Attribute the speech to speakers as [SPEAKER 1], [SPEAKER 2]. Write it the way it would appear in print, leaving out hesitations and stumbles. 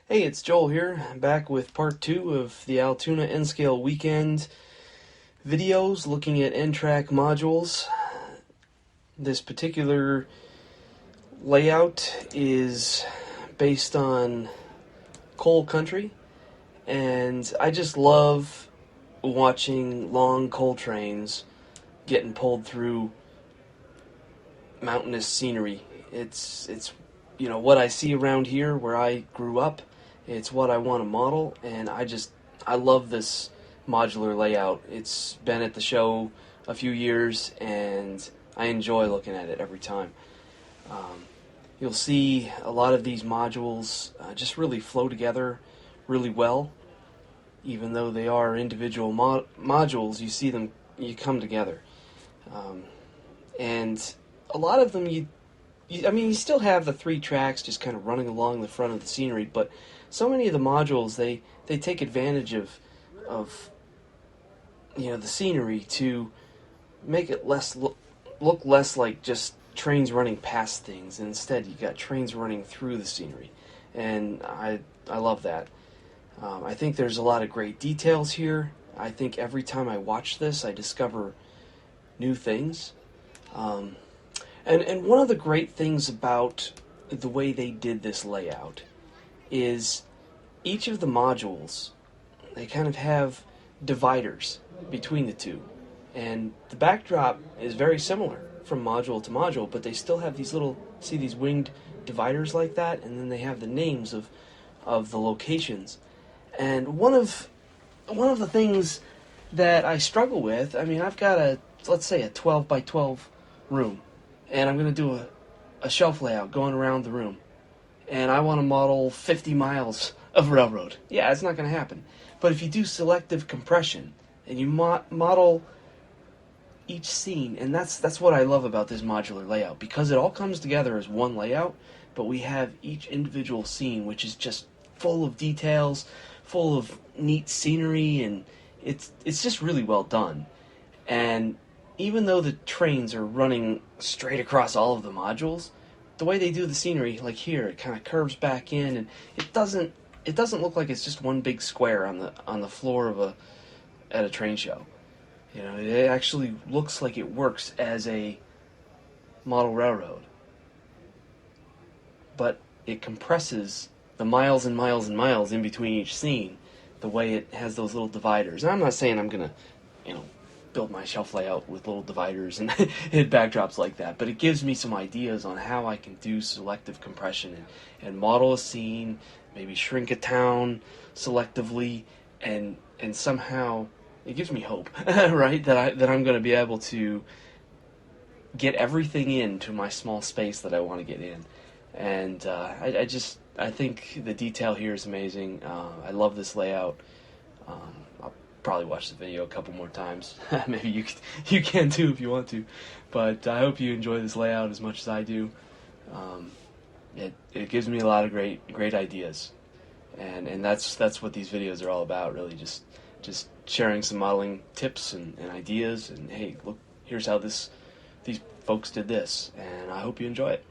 [SPEAKER 1] Hey, it's Joel here, back with part 2 of the Altoona N-Scale weekend videos looking at N-Trak modules. This particular layout is based on coal country, and I just love watching long coal trains getting pulled through mountainous scenery. It's what I see around here where I grew up. It's what I want to model, and I love this modular layout. It's been at the show a few years, and I enjoy looking at it every time. You'll see a lot of these modules just really flow together really well. Even though they are individual modules, you come together. And a lot of them, you still have the three tracks just kind of running along the front of the scenery, but so many of the modules, they take advantage of the scenery to make it look less like just trains running past things. Instead, you got trains running through the scenery, and I love that. I think there's a lot of great details here. I think every time I watch this, I discover new things. And one of the great things about the way they did this layout is each of the modules, they kind of have dividers between the two. And the backdrop is very similar from module to module, but they still have these these winged dividers like that, and then they have the names of the locations. And one of the things that I struggle with, I've got let's say a 12 by 12 room, and I'm going to do a shelf layout going around the room, and I want to model 50 miles of railroad. Yeah, it's not going to happen. But if you do selective compression, and you model each scene, and that's what I love about this modular layout, because it all comes together as one layout, but we have each individual scene, which is just full of details, full of neat scenery, and it's just really well done. And even though the trains are running straight across all of the modules, the way they do the scenery, like here, it kind of curves back in, and it doesn't look like it's just one big square on the floor at a train show. It actually looks like it works as a model railroad, but it compresses the miles and miles and miles in between each scene, the way it has those little dividers. And I'm not saying I'm gonna, build my shelf layout with little dividers and hit backdrops like that, but it gives me some ideas on how I can do selective compression and model a scene, maybe shrink a town selectively, and somehow it gives me hope, right? That I'm going to be able to get everything into my small space that I want to get in. And I think the detail here is amazing. I love this layout. I'll probably watch the video a couple more times. Maybe you can too if you want to. But I hope you enjoy this layout as much as I do. It gives me a lot of great ideas, and that's what these videos are all about. Really, just sharing some modeling tips and ideas. And hey, look, here's how these folks did this, and I hope you enjoy it.